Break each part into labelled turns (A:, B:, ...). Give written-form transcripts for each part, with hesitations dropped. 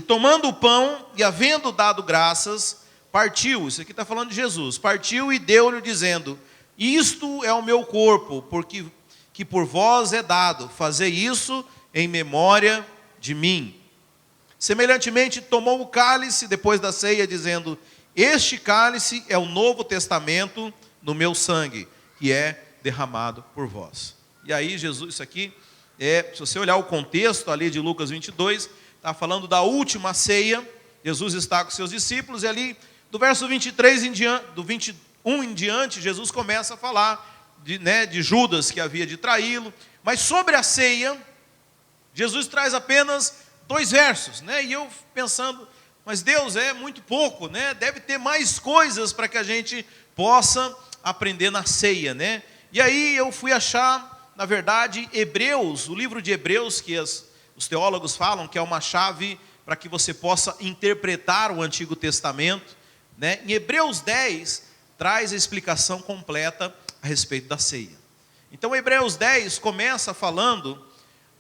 A: tomando o pão e havendo dado graças, partiu. Isso aqui está falando de Jesus. Partiu e deu-lhe dizendo: isto é o meu corpo, porque que por vós é dado. Fazei isso em memória de mim. Semelhantemente, tomou o cálice depois da ceia, dizendo: este cálice é o novo testamento no meu sangue, que é derramado por vós. E aí Jesus, isso aqui, se você olhar o contexto ali de Lucas 22, está falando da última ceia. Jesus está com seus discípulos, e ali do verso 23 em diante, do 21 em diante, Jesus começa a falar de Judas, que havia de traí-lo. Mas sobre a ceia, Jesus traz apenas 2 versos, e eu pensando, mas Deus, é muito pouco, deve ter mais coisas para que a gente possa aprender na ceia, E aí eu fui achar, na verdade, Hebreus, o livro de Hebreus, que os teólogos falam que é uma chave para que você possa interpretar o Antigo Testamento, Em Hebreus 10, traz a explicação completa a respeito da ceia. Então, Hebreus 10 começa falando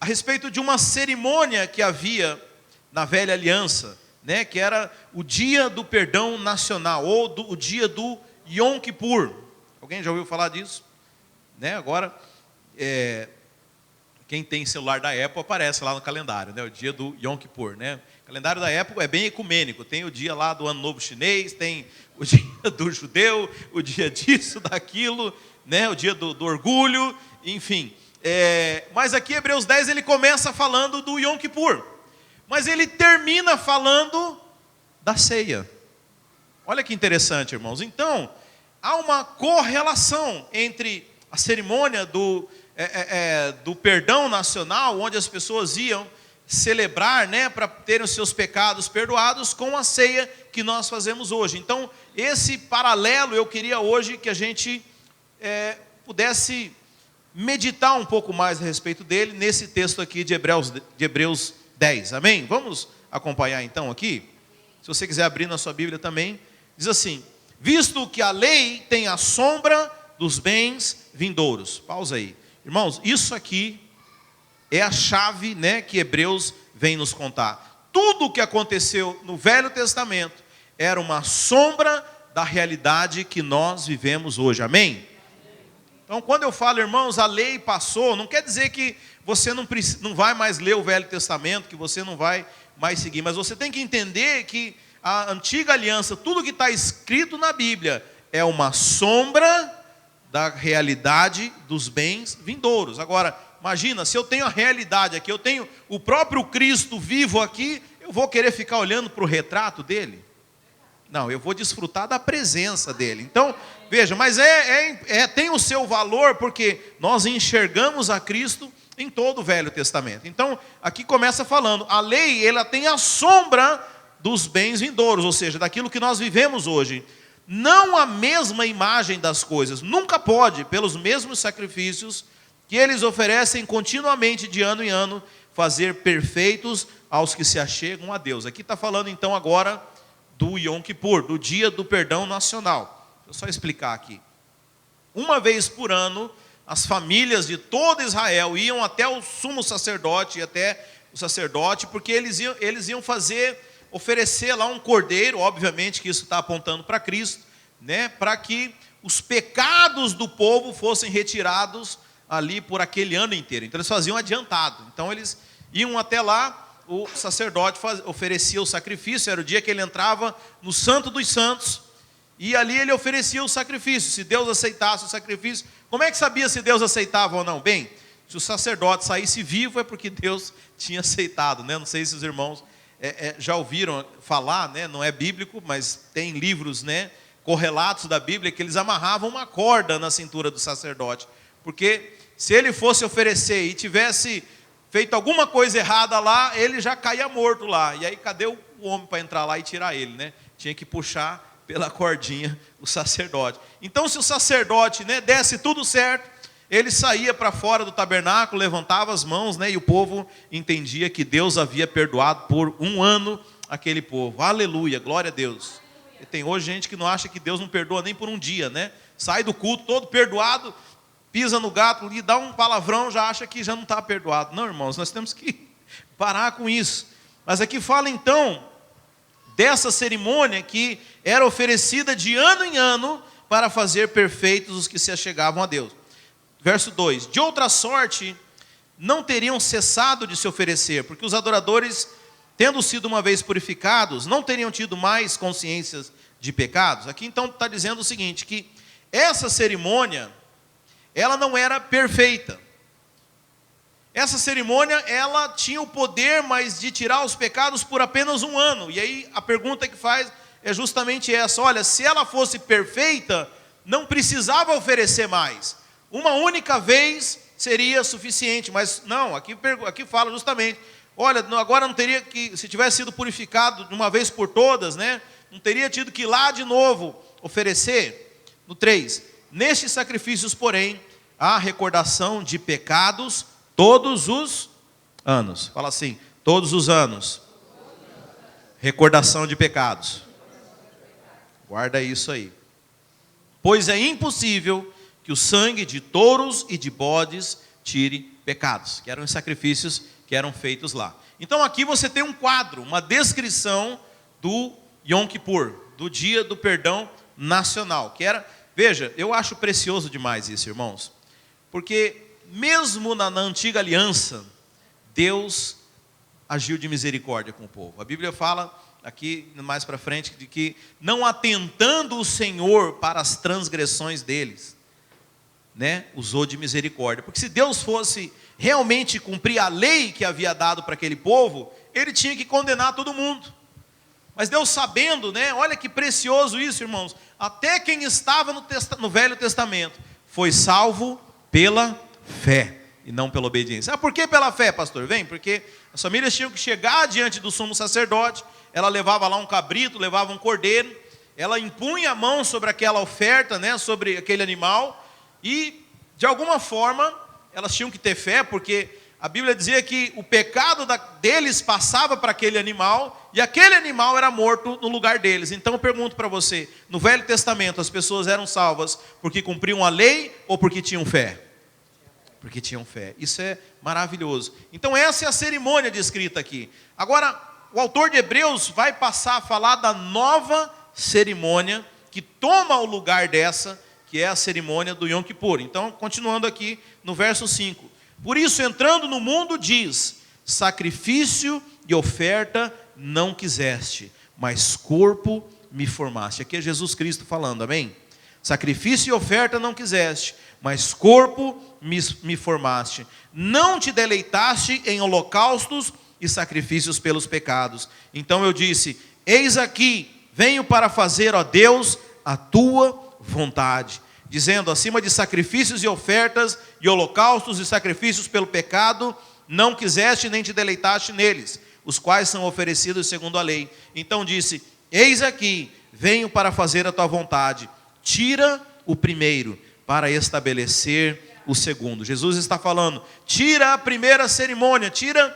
A: a respeito de uma cerimônia que havia na velha aliança, que era o dia do perdão nacional, ou o dia do Yom Kippur. Alguém já ouviu falar disso? Agora, quem tem celular da Apple aparece lá no calendário, o dia do Yom Kippur. O calendário da Apple é bem ecumênico, tem o dia lá do Ano Novo Chinês, tem o dia do judeu, o dia disso, daquilo, o dia do orgulho, enfim. Mas aqui Hebreus 10 ele começa falando do Yom Kippur, mas ele termina falando da ceia. Olha que interessante, irmãos. Então, há uma correlação entre a cerimônia do perdão nacional, onde as pessoas iam celebrar, para terem os seus pecados perdoados, com a ceia que nós fazemos hoje. Então, esse paralelo eu queria hoje que a gente pudesse meditar um pouco mais a respeito dele, nesse texto aqui de Hebreus 10, amém? Vamos acompanhar então aqui? Se você quiser abrir na sua Bíblia também, diz assim: visto que a lei tem a sombra dos bens vindouros. Pausa aí. Irmãos, isso aqui é a chave, que Hebreus vem nos contar. Tudo o que aconteceu no Velho Testamento era uma sombra da realidade que nós vivemos hoje, amém? Então, quando eu falo, irmãos, a lei passou, não quer dizer que você não vai mais ler o Velho Testamento, que você não vai mais seguir, mas você tem que entender que a antiga aliança, tudo que está escrito na Bíblia, é uma sombra da realidade dos bens vindouros. Agora, imagina, se eu tenho a realidade aqui, eu tenho o próprio Cristo vivo aqui, eu vou querer ficar olhando para o retrato dele? Não, eu vou desfrutar da presença dele. Então, veja, mas tem o seu valor, porque nós enxergamos a Cristo em todo o Velho Testamento. Então, aqui começa falando, a lei, ela tem a sombra dos bens vindouros, ou seja, daquilo que nós vivemos hoje. Não a mesma imagem das coisas, nunca pode, pelos mesmos sacrifícios que eles oferecem continuamente de ano em ano, fazer perfeitos aos que se achegam a Deus. Aqui está falando então agora do Yom Kippur, do dia do perdão nacional. Deixa eu só explicar aqui. Uma vez por ano, as famílias de todo Israel iam até o sumo sacerdote, porque eles iam oferecer lá um cordeiro, obviamente que isso está apontando para Cristo, para que os pecados do povo fossem retirados ali por aquele ano inteiro. Então eles faziam adiantado. Então eles iam até lá, o sacerdote oferecia o sacrifício, era o dia que ele entrava no Santo dos Santos, e ali ele oferecia o sacrifício. Se Deus aceitasse o sacrifício, como é que sabia se Deus aceitava ou não? Bem, se o sacerdote saísse vivo é porque Deus tinha aceitado, Não sei se os irmãos já ouviram falar, Não é bíblico, mas tem livros, correlatos da Bíblia, que eles amarravam uma corda na cintura do sacerdote, porque se ele fosse oferecer e tivesse feito alguma coisa errada lá, ele já caía morto lá. E aí cadê o homem para entrar lá e tirar ele, Tinha que puxar pela cordinha o sacerdote. Então, se o sacerdote, desse tudo certo, ele saía para fora do tabernáculo, levantava as mãos, e o povo entendia que Deus havia perdoado por um ano aquele povo. Aleluia, glória a Deus. E tem hoje gente que não acha que Deus não perdoa nem por um dia, Sai do culto todo perdoado, pisa no gato e dá um palavrão, já acha que já não está perdoado. Não, irmãos, nós temos que parar com isso. Mas aqui fala então dessa cerimônia que era oferecida de ano em ano para fazer perfeitos os que se achegavam a Deus. Verso 2: de outra sorte não teriam cessado de se oferecer, porque os adoradores, tendo sido uma vez purificados, não teriam tido mais consciências de pecados. Aqui então está dizendo o seguinte, que essa cerimônia, ela não era perfeita. Essa cerimônia, ela tinha o poder, mas de tirar os pecados por apenas um ano. E aí a pergunta que faz é justamente essa: olha, se ela fosse perfeita, não precisava oferecer mais. Uma única vez seria suficiente, mas não, aqui fala justamente, olha, agora não teria que, se tivesse sido purificado de uma vez por todas, né, não teria tido que ir lá de novo oferecer. No 3, nestes sacrifícios, porém, há recordação de pecados todos os anos. Fala assim, todos os anos. Recordação de pecados. Guarda isso aí. Pois é impossível que o sangue de touros e de bodes tire pecados, que eram os sacrifícios que eram feitos lá. Então aqui você tem um quadro, uma descrição do Yom Kippur, do dia do perdão nacional, que era, veja, eu acho precioso demais isso, irmãos, porque mesmo na antiga aliança, Deus agiu de misericórdia com o povo. A Bíblia fala aqui mais para frente de que não atentando o Senhor para as transgressões deles, né, usou de misericórdia. Porque se Deus fosse realmente cumprir a lei que havia dado para aquele povo, ele tinha que condenar todo mundo. Mas Deus sabendo, né, olha que precioso isso, irmãos, até quem estava no Velho Testamento foi salvo pela fé e não pela obediência. Ah, por que pela fé, pastor? Vem, porque as famílias tinham que chegar diante do sumo sacerdote, ela levava lá um cabrito, levava um cordeiro, ela impunha a mão sobre aquela oferta, né, sobre aquele animal, e de alguma forma elas tinham que ter fé, porque a Bíblia dizia que o pecado deles passava para aquele animal, e aquele animal era morto no lugar deles. Então eu pergunto para você, no Velho Testamento as pessoas eram salvas porque cumpriam a lei ou porque tinham fé? Porque tinham fé. Isso é maravilhoso. Então essa é a cerimônia descrita aqui. Agora, o autor de Hebreus vai passar a falar da nova cerimônia que toma o lugar dessa, que é a cerimônia do Yom Kippur. Então, continuando aqui no verso 5. Por isso, entrando no mundo, diz: sacrifício e oferta não quiseste, mas corpo me formaste. Aqui é Jesus Cristo falando, amém? Sacrifício e oferta não quiseste, mas corpo me formaste. Não te deleitaste em holocaustos e sacrifícios pelos pecados. Então eu disse: eis aqui, venho para fazer, ó Deus, a tua vontade. Dizendo: acima de sacrifícios e ofertas e holocaustos e sacrifícios pelo pecado, não quiseste nem te deleitaste neles, os quais são oferecidos segundo a lei. Então disse: eis aqui, venho para fazer a tua vontade. Tira o primeiro para estabelecer o segundo. Jesus está falando, tira a primeira cerimônia, tira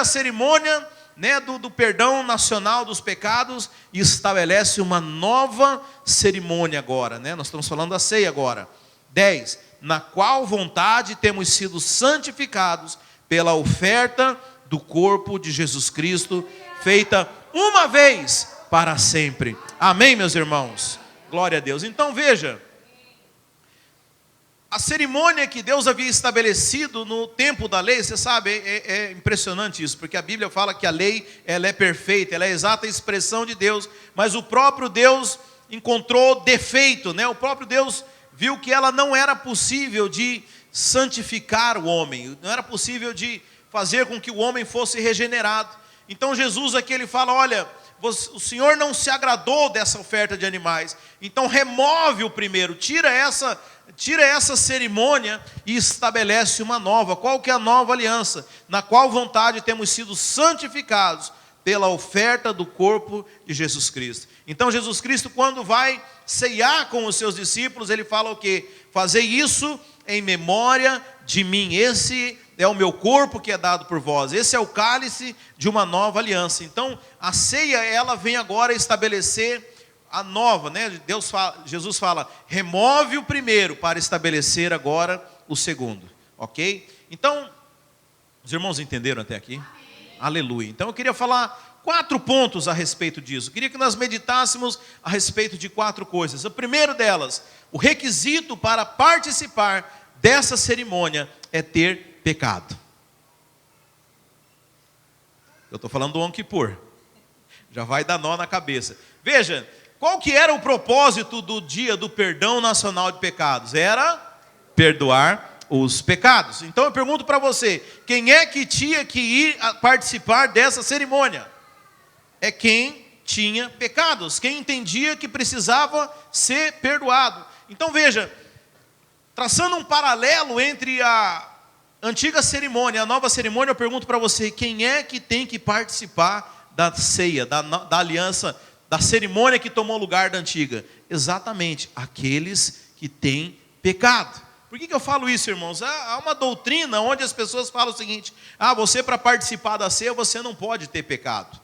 A: a cerimônia, né, do perdão nacional dos pecados e estabelece uma nova cerimônia agora, né? Nós estamos falando da ceia agora. 10, na qual vontade temos sido santificados pela oferta do corpo de Jesus Cristo, feita uma vez para sempre. Amém, meus irmãos? Glória a Deus. Então veja, a cerimônia que Deus havia estabelecido no tempo da lei, você sabe, é impressionante isso, porque a Bíblia fala que a lei, ela é perfeita, ela é a exata expressão de Deus, mas o próprio Deus encontrou defeito, né? O próprio Deus viu que ela não era possível de santificar o homem, não era possível de fazer com que o homem fosse regenerado. Então Jesus aqui ele fala, olha, o Senhor não se agradou dessa oferta de animais, então remove o primeiro, tira essa cerimônia e estabelece uma nova. Qual que é a nova aliança? Na qual vontade temos sido santificados pela oferta do corpo de Jesus Cristo. Então Jesus Cristo, quando vai ceiar com os seus discípulos, ele fala o quê? Fazei isso em memória de mim. Esse é o meu corpo que é dado por vós. Esse é o cálice de uma nova aliança. Então a ceia, ela vem agora estabelecer a nova, né? Jesus fala, remove o primeiro para estabelecer agora o segundo, ok? Então, os irmãos entenderam até aqui? Aleluia. Então eu queria falar 4 pontos a respeito disso. Eu queria que nós meditássemos a respeito de 4 coisas. A primeira delas, o requisito para participar dessa cerimônia é ter pecado. Eu estou falando do Yom Kippur. Já vai dar nó na cabeça. Veja, qual que era o propósito do dia do perdão nacional de pecados? Era perdoar os pecados. Então eu pergunto para você, quem é que tinha que ir a participar dessa cerimônia? É quem tinha pecados, quem entendia que precisava ser perdoado. Então veja, traçando um paralelo entre a antiga cerimônia e a nova cerimônia, eu pergunto para você, quem é que tem que participar da ceia, da aliança, da cerimônia que tomou lugar da antiga? Exatamente, aqueles que têm pecado. Por que eu falo isso, irmãos? Há uma doutrina onde as pessoas falam o seguinte: você para participar da ceia, você não pode ter pecado.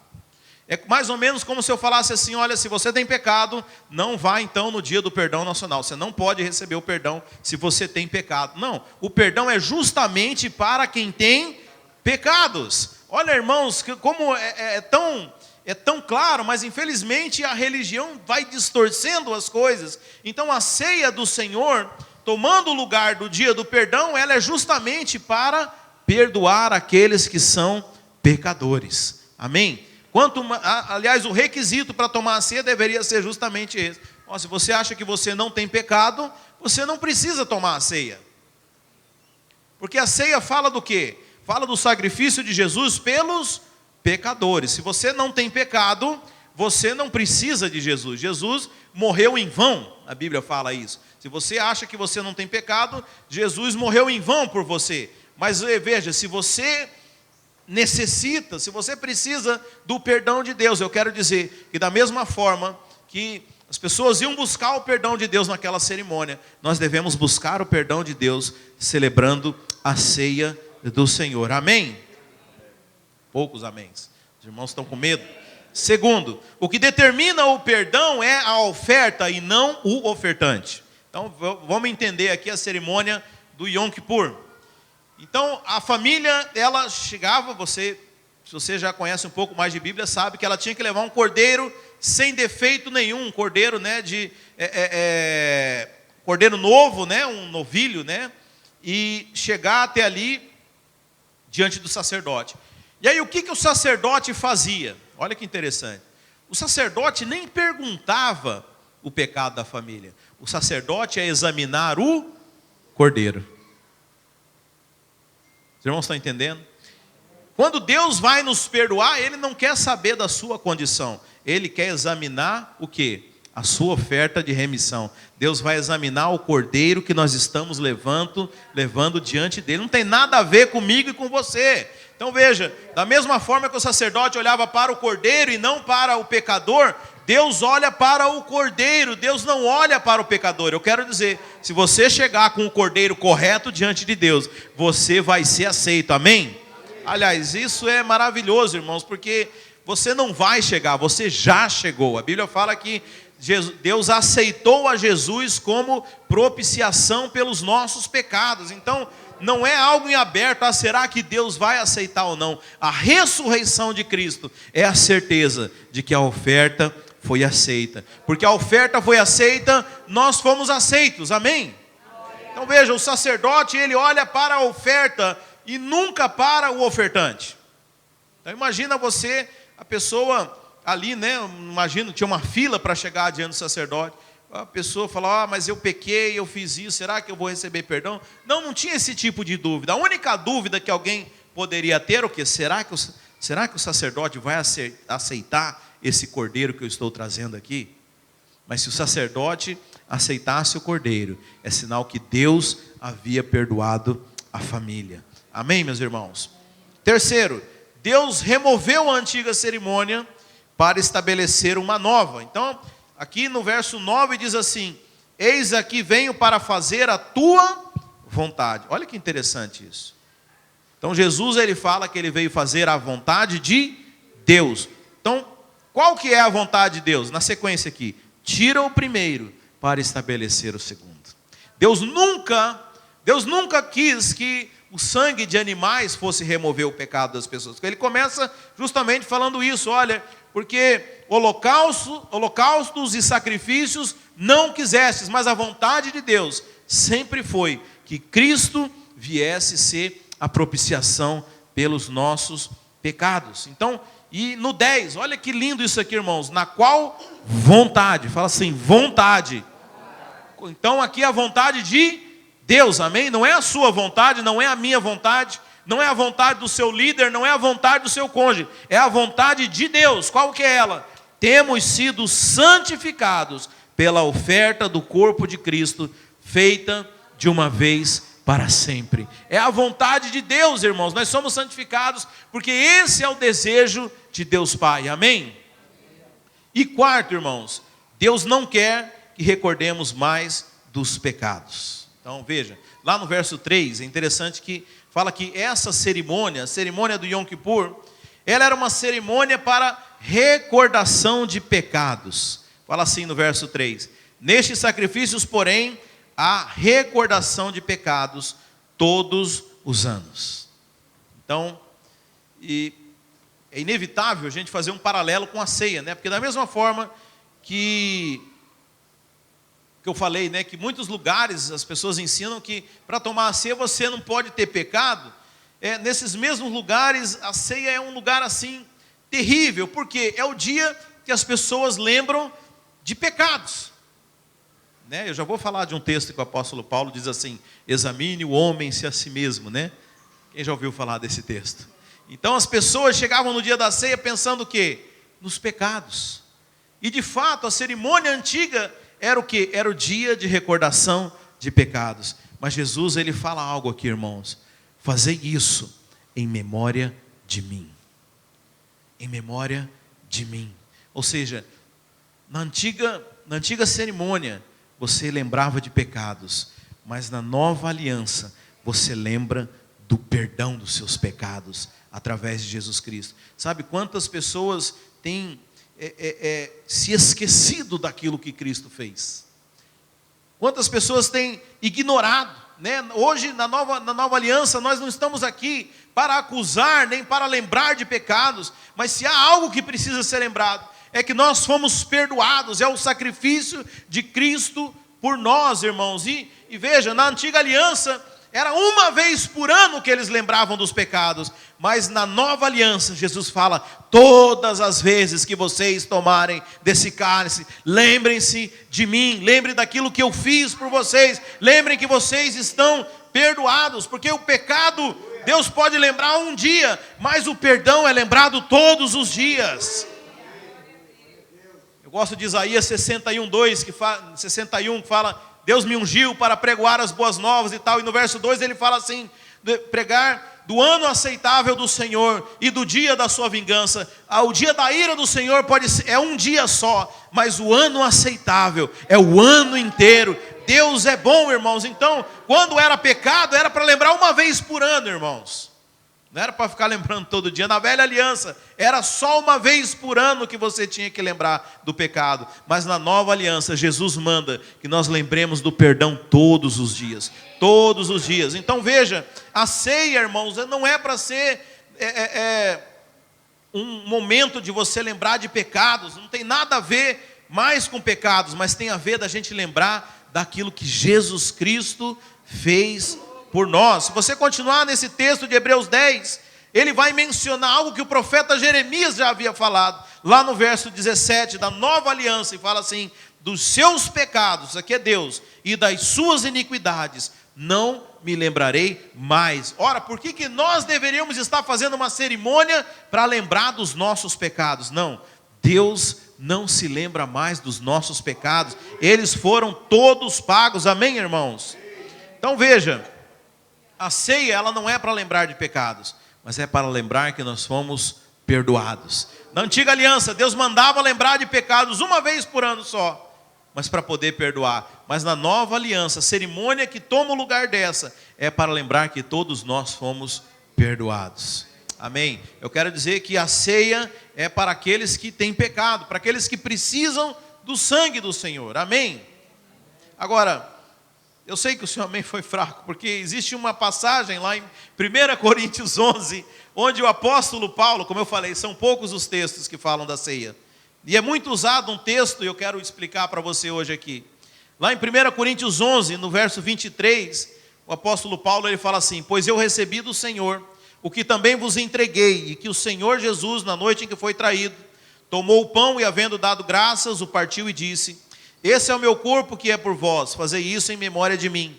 A: É mais ou menos como se eu falasse assim: olha, se você tem pecado, não vá então no dia do perdão nacional. Você não pode receber o perdão se você tem pecado. Não, o perdão é justamente para quem tem pecados. Olha, irmãos, como é tão claro, mas infelizmente a religião vai distorcendo as coisas. Então a ceia do Senhor, tomando o lugar do dia do perdão, ela é justamente para perdoar aqueles que são pecadores. Amém? Aliás, o requisito para tomar a ceia deveria ser justamente esse. Se você acha que você não tem pecado, você não precisa tomar a ceia. Porque a ceia fala do quê? Fala do sacrifício de Jesus pelos pecadores. Se você não tem pecado, você não precisa de Jesus. Jesus morreu em vão, a Bíblia fala isso. Se você acha que você não tem pecado, Jesus morreu em vão por você. Mas veja, se você necessita, se você precisa do perdão de Deus, eu quero dizer que da mesma forma que as pessoas iam buscar o perdão de Deus naquela cerimônia, nós devemos buscar o perdão de Deus celebrando a ceia do Senhor. Amém? Poucos améns. Os irmãos estão com medo? Segundo, o que determina o perdão é a oferta e não o ofertante. Então vamos entender aqui a cerimônia do Yom Kippur. Então, a família, ela chegava, se você já conhece um pouco mais de Bíblia, sabe que ela tinha que levar um cordeiro sem defeito nenhum, um cordeiro, cordeiro novo, um novilho, e chegar até ali diante do sacerdote. E aí, o que o sacerdote fazia? Olha que interessante. O sacerdote nem perguntava o pecado da família. O sacerdote ia examinar o cordeiro. Os irmãos estão entendendo? Quando Deus vai nos perdoar, Ele não quer saber da sua condição. Ele quer examinar o quê? A sua oferta de remissão. Deus vai examinar o cordeiro que nós estamos levando diante dele. Não tem nada a ver comigo e com você. Então veja, da mesma forma que o sacerdote olhava para o cordeiro e não para o pecador, Deus olha para o cordeiro, Deus não olha para o pecador. Eu quero dizer, se você chegar com o cordeiro correto diante de Deus, você vai ser aceito, amém? Aliás, isso é maravilhoso, irmãos, porque você não vai chegar, você já chegou. A Bíblia fala que Deus aceitou a Jesus como propiciação pelos nossos pecados. Então, não é algo em aberto, será que Deus vai aceitar ou não? A ressurreição de Cristo é a certeza de que a oferta foi aceita. Porque a oferta foi aceita, nós fomos aceitos, amém? Então veja, o sacerdote, ele olha para a oferta e nunca para o ofertante. Então imagina você, a pessoa ali, imagina, tinha uma fila para chegar diante do sacerdote. A pessoa fala, mas eu pequei, eu fiz isso, será que eu vou receber perdão? Não tinha esse tipo de dúvida. A única dúvida que alguém poderia ter é o quê? Será que o sacerdote vai aceitar esse cordeiro que eu estou trazendo aqui? Mas se o sacerdote aceitasse o cordeiro, é sinal que Deus havia perdoado a família. Amém, meus irmãos? Terceiro, Deus removeu a antiga cerimônia para estabelecer uma nova. Então, aqui no verso 9 diz assim: eis aqui venho para fazer a tua vontade. Olha que interessante isso. Então Jesus, ele fala que ele veio fazer a vontade de Deus. Então, qual que é a vontade de Deus? Na sequência aqui, tira o primeiro para estabelecer o segundo. Deus nunca quis que o sangue de animais fosse remover o pecado das pessoas. Ele começa justamente falando isso, olha, porque holocaustos e sacrifícios não quisestes, mas a vontade de Deus sempre foi que Cristo viesse ser a propiciação pelos nossos pecados. Então, e no 10, olha que lindo isso aqui, irmãos, na qual vontade, fala assim, vontade. Então aqui é a vontade de Deus, amém? Não é a sua vontade, não é a minha vontade, não é a vontade do seu líder, não é a vontade do seu cônjuge, é a vontade de Deus. Qual que é ela? Temos sido santificados pela oferta do corpo de Cristo, feita de uma vez para sempre. É a vontade de Deus, irmãos. Nós somos santificados porque esse é o desejo de Deus Pai, amém? E quarto, irmãos, Deus não quer que recordemos mais dos pecados. Então veja, lá no verso 3, é interessante que fala que essa cerimônia, a cerimônia do Yom Kippur, ela era uma cerimônia para recordação de pecados. Fala assim no verso 3, nestes sacrifícios, porém, há recordação de pecados todos os anos. Então, é inevitável a gente fazer um paralelo com a ceia, né? Porque da mesma forma que eu falei, né, que muitos lugares as pessoas ensinam que para tomar a ceia você não pode ter pecado. Nesses mesmos lugares a ceia é um lugar assim terrível, porque é o dia que as pessoas lembram de pecados, né? Eu já vou falar de um texto que o apóstolo Paulo diz assim: examine o homem-se a si mesmo, né? Quem já ouviu falar desse texto? Então as pessoas chegavam no dia da ceia pensando o quê? Nos pecados. E de fato a cerimônia antiga era o quê? Era o dia de recordação de pecados. Mas Jesus, ele fala algo aqui, irmãos: fazei isso em memória de mim. Em memória de mim. Ou seja, na antiga cerimônia você lembrava de pecados, mas na nova aliança você lembra do perdão dos seus pecados através de Jesus Cristo. Sabe quantas pessoas têm se esquecido daquilo que Cristo fez? Quantas pessoas têm ignorado, né? Hoje na nova aliança nós não estamos aqui para acusar, nem para lembrar de pecados, mas se há algo que precisa ser lembrado, é que nós fomos perdoados, é o sacrifício de Cristo por nós, irmãos. E veja, na antiga aliança era uma vez por ano que eles lembravam dos pecados, mas na nova aliança Jesus fala: todas as vezes que vocês tomarem desse cálice, lembrem-se de mim, lembrem daquilo que eu fiz por vocês, lembrem que vocês estão perdoados, porque o pecado Deus pode lembrar um dia, mas o perdão é lembrado todos os dias. Eu gosto de Isaías 61:2, que fala: Deus me ungiu para pregoar as boas novas e tal. E no verso 2 ele fala assim: pregar do ano aceitável do Senhor e do dia da sua vingança. O dia da ira do Senhor é um dia só, mas o ano aceitável é o ano inteiro. Deus é bom, irmãos. Então, quando era pecado, era para lembrar uma vez por ano, irmãos. Não era para ficar lembrando todo dia. Na velha aliança, era só uma vez por ano que você tinha que lembrar do pecado. Mas na nova aliança, Jesus manda que nós lembremos do perdão todos os dias. Todos os dias. Então veja, a ceia, irmãos, não é para ser um momento de você lembrar de pecados. Não tem nada a ver mais com pecados, mas tem a ver da gente lembrar daquilo que Jesus Cristo fez por nós. Se você continuar nesse texto de Hebreus 10, ele vai mencionar algo que o profeta Jeremias já havia falado, lá no verso 17 da nova aliança, e fala assim: dos seus pecados, aqui é Deus, e das suas iniquidades, não me lembrarei mais. Ora, por que nós deveríamos estar fazendo uma cerimônia para lembrar dos nossos pecados? Não, Deus não se lembra mais dos nossos pecados, eles foram todos pagos, amém, irmãos? Então veja, a ceia, ela não é para lembrar de pecados, mas é para lembrar que nós fomos perdoados. Na antiga aliança, Deus mandava lembrar de pecados uma vez por ano só, mas para poder perdoar. Mas na nova aliança, a cerimônia que toma o lugar dessa, é para lembrar que todos nós fomos perdoados. Amém? Eu quero dizer que a ceia é para aqueles que têm pecado, para aqueles que precisam do sangue do Senhor. Amém? Agora, Eu sei que o seu amém foi fraco, porque existe uma passagem lá em 1 Coríntios 11, onde o apóstolo Paulo, como eu falei, são poucos os textos que falam da ceia. E é muito usado um texto, e eu quero explicar para você hoje aqui. Lá em 1 Coríntios 11, no verso 23, o apóstolo Paulo ele fala assim: pois eu recebi do Senhor o que também vos entreguei, e que o Senhor Jesus, na noite em que foi traído, tomou o pão e, havendo dado graças, o partiu e disse: esse é o meu corpo que é por vós, fazei isso em memória de mim.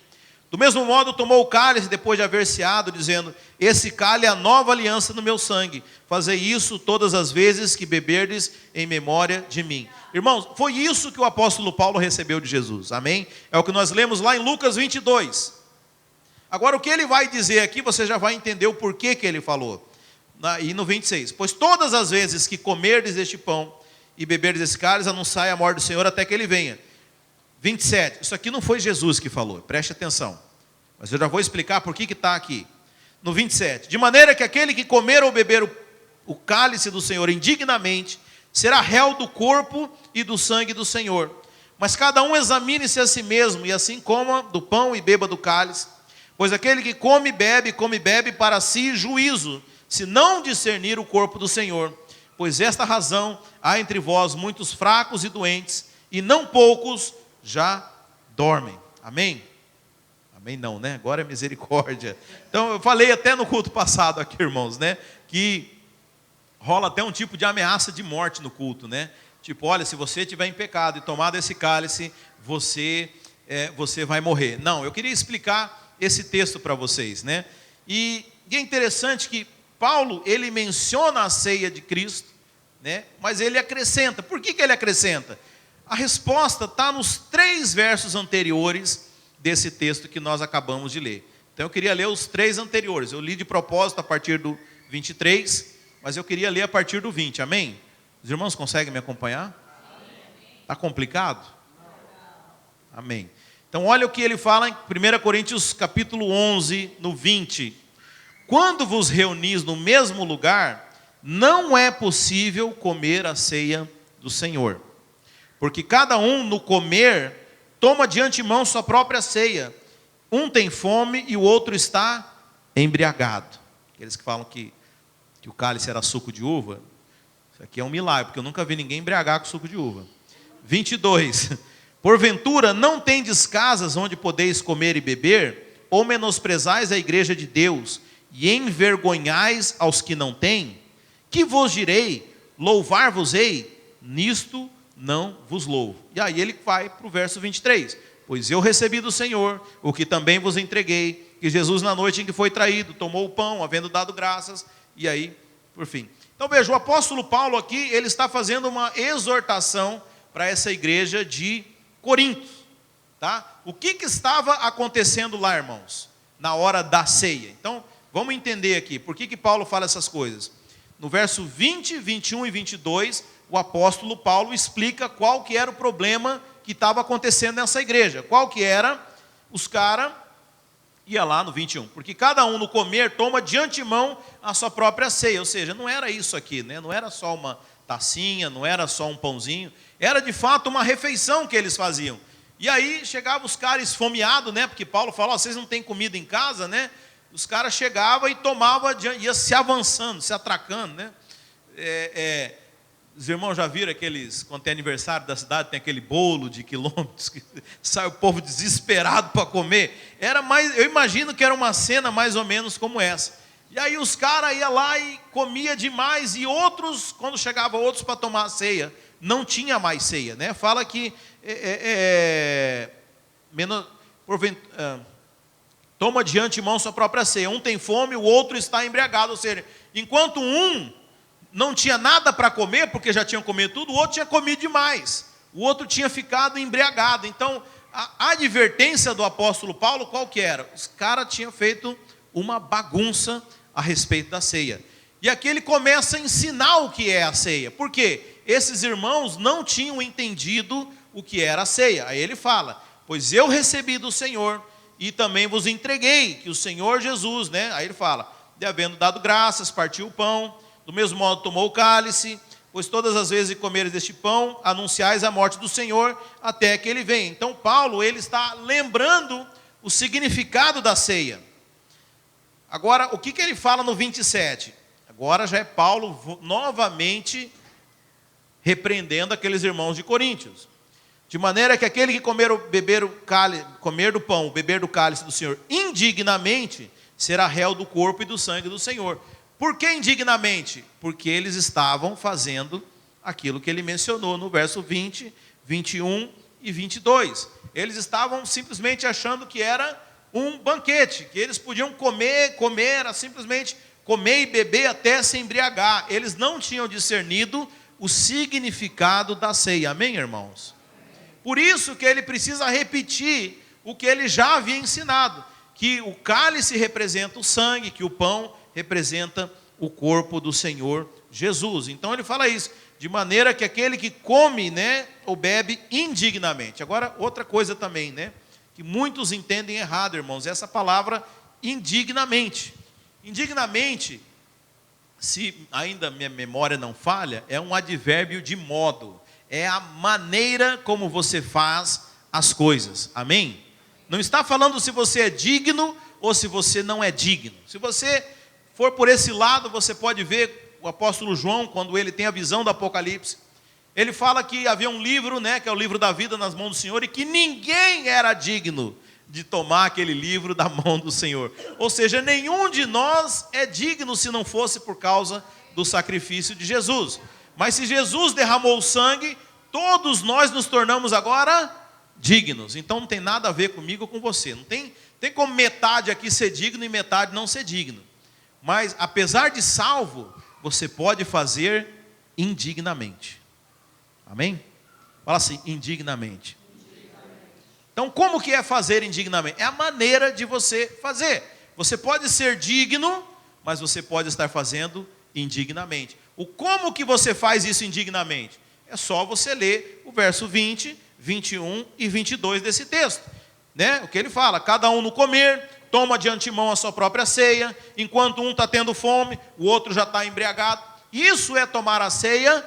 A: Do mesmo modo tomou o cálice depois de haver ceado, dizendo: esse cálice é a nova aliança no meu sangue, fazei isso todas as vezes que beberdes em memória de mim. Irmãos, foi isso que o apóstolo Paulo recebeu de Jesus, amém? É o que nós lemos lá em Lucas 22. Agora o que ele vai dizer aqui, você já vai entender o porquê que ele falou. E no 26, pois todas as vezes que comerdes este pão e beberdes esse cálice, anunciai a morte do Senhor até que ele venha. 27, isso aqui não foi Jesus que falou, preste atenção, mas eu já vou explicar por que está aqui. No 27, de maneira que aquele que comer ou beber o cálice do Senhor indignamente, será réu do corpo e do sangue do Senhor. Mas cada um examine-se a si mesmo, e assim coma do pão e beba do cálice. Pois aquele que come e bebe para si juízo, se não discernir o corpo do Senhor. Pois esta razão há entre vós muitos fracos e doentes, e não poucos já dormem. Amém? Amém não, né? Agora é misericórdia. Então eu falei até no culto passado aqui, irmãos, né? Que rola até um tipo de ameaça de morte no culto, né? Tipo, olha, se você estiver em pecado e tomar desse cálice, você vai morrer. Não, eu queria explicar esse texto para vocês, né? E é interessante que Paulo, ele menciona a ceia de Cristo, né? Mas ele acrescenta. Por que ele acrescenta? A resposta está nos 3 versos anteriores desse texto que nós acabamos de ler. Então eu queria ler os 3 anteriores. Eu li de propósito a partir do 23, mas eu queria ler a partir do 20, amém? Os irmãos conseguem me acompanhar? Está complicado? Amém. Então olha o que ele fala em 1 Coríntios capítulo 11, no 20. Quando vos reunis no mesmo lugar, não é possível comer a ceia do Senhor. Porque cada um no comer, toma de antemão sua própria ceia. Um tem fome e o outro está embriagado. Aqueles que falam que o cálice era suco de uva, isso aqui é um milagre, porque eu nunca vi ninguém embriagar com suco de uva. 22. Porventura não tendes casas onde podeis comer e beber, ou menosprezais a igreja de Deus, e envergonhais aos que não têm? Que vos direi? Louvar-vos-ei? Nisto não vos louvo. E aí ele vai para o verso 23. Pois eu recebi do Senhor o que também vos entreguei, que Jesus na noite em que foi traído, tomou o pão, havendo dado graças, e aí, por fim. Então veja, o apóstolo Paulo aqui, ele está fazendo uma exortação para essa igreja de Corinto. Tá? O que estava acontecendo lá, irmãos? Na hora da ceia. Então, vamos entender aqui, por que Paulo fala essas coisas? No verso 20, 21 e 22, o apóstolo Paulo explica qual que era o problema que estava acontecendo nessa igreja. Qual que era? Os caras, ia lá no 21, porque cada um no comer toma de antemão a sua própria ceia. Ou seja, não era isso aqui, né? Não era só uma tacinha, não era só um pãozinho, era de fato uma refeição que eles faziam. E aí chegavam os caras esfomeados, né? Porque Paulo falou, vocês não têm comida em casa, né? Os caras chegavam e tomavam, ia se avançando, se atracando, né? Os irmãos já viram aqueles, quando tem aniversário da cidade, tem aquele bolo de quilômetros, que sai o povo desesperado para comer. Eu imagino que era uma cena mais ou menos como essa. E aí os caras iam lá e comia demais, e outros, quando chegavam outros para tomar a ceia, não tinha mais ceia, né? Fala que toma de antemão sua própria ceia. Um tem fome, o outro está embriagado. Ou seja, enquanto um não tinha nada para comer, porque já tinham comido tudo, o outro tinha comido demais. O outro tinha ficado embriagado. Então, a advertência do apóstolo Paulo, qual que era? Os caras tinham feito uma bagunça a respeito da ceia. E aqui ele começa a ensinar o que é a ceia. Por quê? Esses irmãos não tinham entendido o que era a ceia. Aí ele fala, pois eu recebi do Senhor e também vos entreguei, que o Senhor Jesus, né? Aí ele fala, de havendo dado graças, partiu o pão, do mesmo modo tomou o cálice, pois todas as vezes que comeres deste pão, anunciais a morte do Senhor, até que ele venha. Então Paulo, ele está lembrando o significado da ceia. Agora, o que ele fala no 27? Agora já é Paulo novamente repreendendo aqueles irmãos de Coríntios. De maneira que aquele que comer do pão, beber do cálice do Senhor indignamente, será réu do corpo e do sangue do Senhor. Por que indignamente? Porque eles estavam fazendo aquilo que ele mencionou no verso 20, 21 e 22. Eles estavam simplesmente achando que era um banquete, que eles podiam comer, era simplesmente comer e beber até se embriagar. Eles não tinham discernido o significado da ceia. Amém, irmãos? Por isso que ele precisa repetir o que ele já havia ensinado, que o cálice representa o sangue, que o pão representa o corpo do Senhor Jesus. Então ele fala isso, de maneira que aquele que come, ou bebe indignamente. Agora, outra coisa também, que muitos entendem errado, irmãos, essa palavra indignamente. Indignamente, se ainda minha memória não falha, é um advérbio de modo. É a maneira como você faz as coisas. Amém? Não está falando se você é digno ou se você não é digno. Se você for por esse lado, você pode ver o apóstolo João, quando ele tem a visão do Apocalipse. Ele fala que havia um livro, que é o livro da vida nas mãos do Senhor, e que ninguém era digno de tomar aquele livro da mão do Senhor. Ou seja, nenhum de nós é digno se não fosse por causa do sacrifício de Jesus. Mas se Jesus derramou o sangue, todos nós nos tornamos agora dignos. Então não tem nada a ver comigo ou com você. Não tem como metade aqui ser digno e metade não ser digno. Mas apesar de salvo, você pode fazer indignamente. Amém? Fala assim, indignamente. Então como que é fazer indignamente? É a maneira de você fazer. Você pode ser digno, mas você pode estar fazendo indignamente. O como que você faz isso indignamente? É só você ler o verso 20, 21 e 22 desse texto. O que ele fala? Cada um no comer, toma de antemão a sua própria ceia, enquanto um está tendo fome, o outro já está embriagado. Isso é tomar a ceia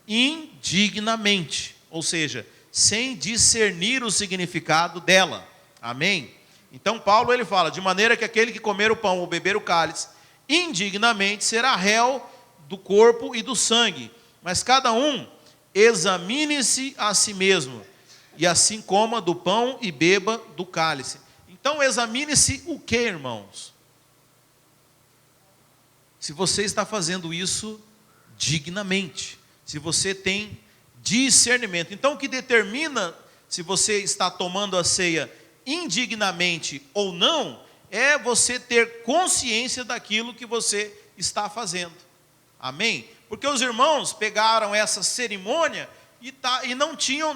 A: indignamente, ou seja, sem discernir o significado dela. Amém? Então Paulo ele fala, de maneira que aquele que comer o pão ou beber o cálice indignamente será réu do corpo e do sangue, mas cada um examine-se a si mesmo, e assim coma do pão e beba do cálice. Então examine-se o que, irmãos? Se você está fazendo isso dignamente, se você tem discernimento. Então o que determina se você está tomando a ceia indignamente ou não, é você ter consciência daquilo que você está fazendo. Amém? Porque os irmãos pegaram essa cerimônia e não tinham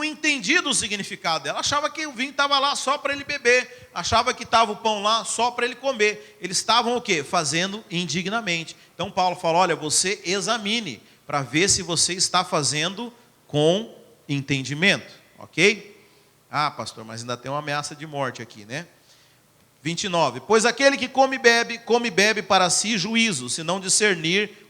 A: entendido o significado dela. Achava que o vinho estava lá só para ele beber, achava que estava o pão lá só para ele comer. Eles estavam o quê? Fazendo indignamente. Então Paulo fala, olha, você examine para ver se você está fazendo com entendimento, ok? Ah, pastor, mas ainda tem uma ameaça de morte aqui, 29, pois aquele que come e bebe para si juízo, se não discernir,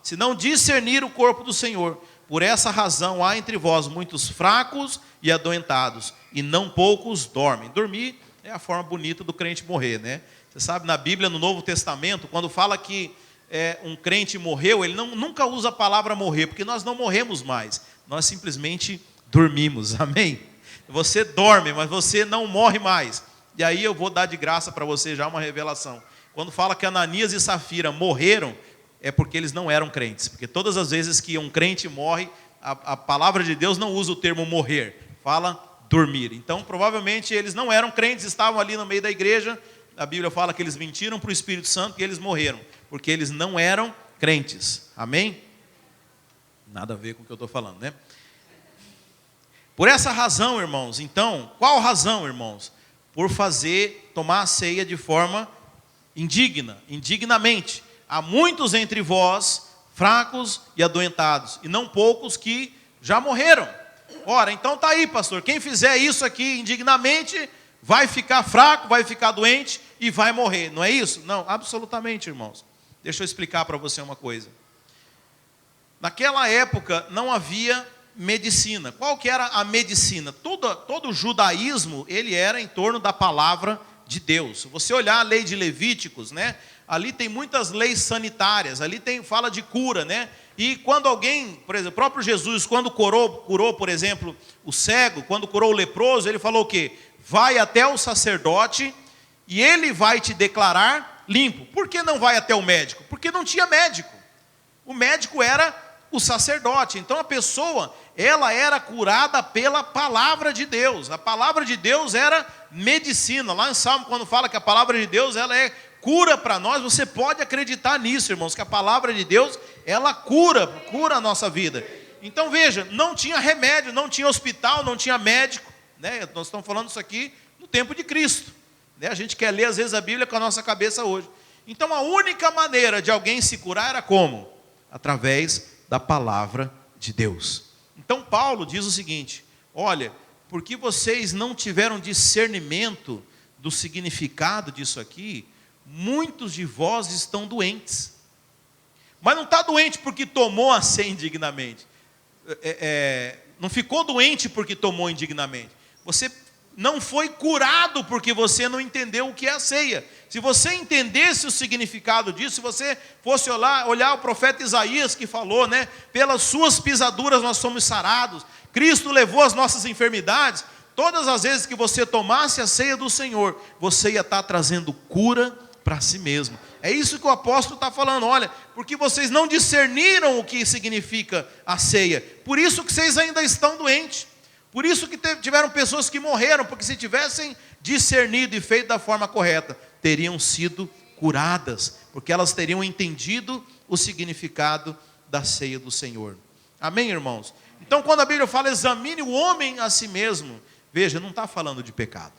A: se não discernir o corpo do Senhor. Por essa razão há entre vós muitos fracos e adoentados, e não poucos dormem. Dormir é a forma bonita do crente morrer, Você sabe, na Bíblia, no Novo Testamento, quando fala que um crente morreu, ele nunca usa a palavra morrer, porque nós não morremos mais, nós simplesmente dormimos, amém? Você dorme, mas você não morre mais. E aí eu vou dar de graça para você já uma revelação. Quando fala que Ananias e Safira morreram, é porque eles não eram crentes. Porque todas as vezes que um crente morre, a palavra de Deus não usa o termo morrer, fala dormir. Então provavelmente eles não eram crentes, estavam ali no meio da igreja. A Bíblia fala que eles mentiram para o Espírito Santo e eles morreram, porque eles não eram crentes. Amém? Nada a ver com o que eu estou falando, Por essa razão, irmãos, então, qual razão, irmãos? Por tomar a ceia de forma indignamente. Há muitos entre vós, fracos e adoentados, e não poucos que já morreram. Ora, então está aí, pastor, quem fizer isso aqui indignamente, vai ficar fraco, vai ficar doente e vai morrer. Não é isso? Não, absolutamente, irmãos. Deixa eu explicar para você uma coisa. Naquela época não havia medicina. Qual que era a medicina? Todo o judaísmo, ele era em torno da palavra de Deus. Se você olhar a lei de Levíticos, né? Ali tem muitas leis sanitárias, ali fala de cura, né? E quando alguém, por exemplo, o próprio Jesus, quando curou, por exemplo, o cego, quando curou o leproso, ele falou o quê? Vai até o sacerdote e ele vai te declarar limpo. Por que não vai até o médico? Porque não tinha médico. O médico era o sacerdote. Então a pessoa, ela era curada pela palavra de Deus. A palavra de Deus era medicina. Lá em Salmo, quando fala que a palavra de Deus, ela é cura para nós, você pode acreditar nisso, irmãos, que a palavra de Deus, ela cura a nossa vida. Então veja, não tinha remédio, não tinha hospital, não tinha médico, né? Nós estamos falando isso aqui no tempo de Cristo, né? A gente quer ler às vezes a Bíblia com a nossa cabeça hoje. Então a única maneira de alguém se curar era como? Através da palavra de Deus. Então Paulo diz o seguinte: olha, porque vocês não tiveram discernimento do significado disso aqui, muitos de vós estão doentes. Mas não está doente porque tomou a ceia indignamente. Não ficou doente porque tomou indignamente. Você não foi curado porque você não entendeu o que é a ceia. Se você entendesse o significado disso, se você fosse olhar o profeta Isaías que falou, né? Pelas suas pisaduras nós somos sarados. Cristo levou as nossas enfermidades. Todas as vezes que você tomasse a ceia do Senhor, você ia estar trazendo cura para si mesmo. É isso que o apóstolo está falando. Olha, porque vocês não discerniram o que significa a ceia, por isso que vocês ainda estão doentes, por isso que tiveram pessoas que morreram, porque se tivessem discernido e feito da forma correta, teriam sido curadas, porque elas teriam entendido o significado da ceia do Senhor. Amém, irmãos? Então quando a Bíblia fala examine o homem a si mesmo, veja, não está falando de pecado.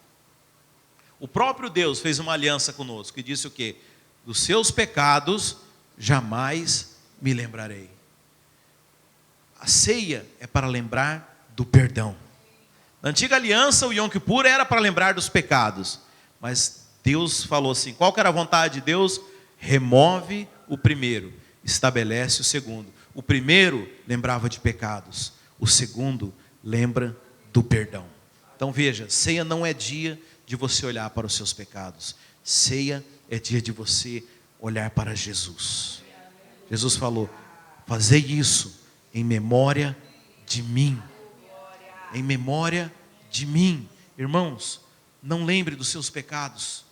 A: O próprio Deus fez uma aliança conosco e disse o quê? Dos seus pecados jamais me lembrarei. A ceia é para lembrar do perdão. Na antiga aliança, o Yom Kippur era para lembrar dos pecados. Mas Deus falou assim, qual que era a vontade de Deus? Remove o primeiro, estabelece o segundo. O primeiro lembrava de pecados, o segundo lembra do perdão. Então veja, ceia não é dia de você olhar para os seus pecados. Ceia é dia de você olhar para Jesus. Jesus falou, fazei isso em memória de mim. Em memória de mim. Irmãos, não lembre dos seus pecados.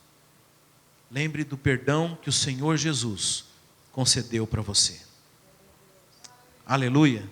A: Lembre do perdão que o Senhor Jesus concedeu para você. Aleluia.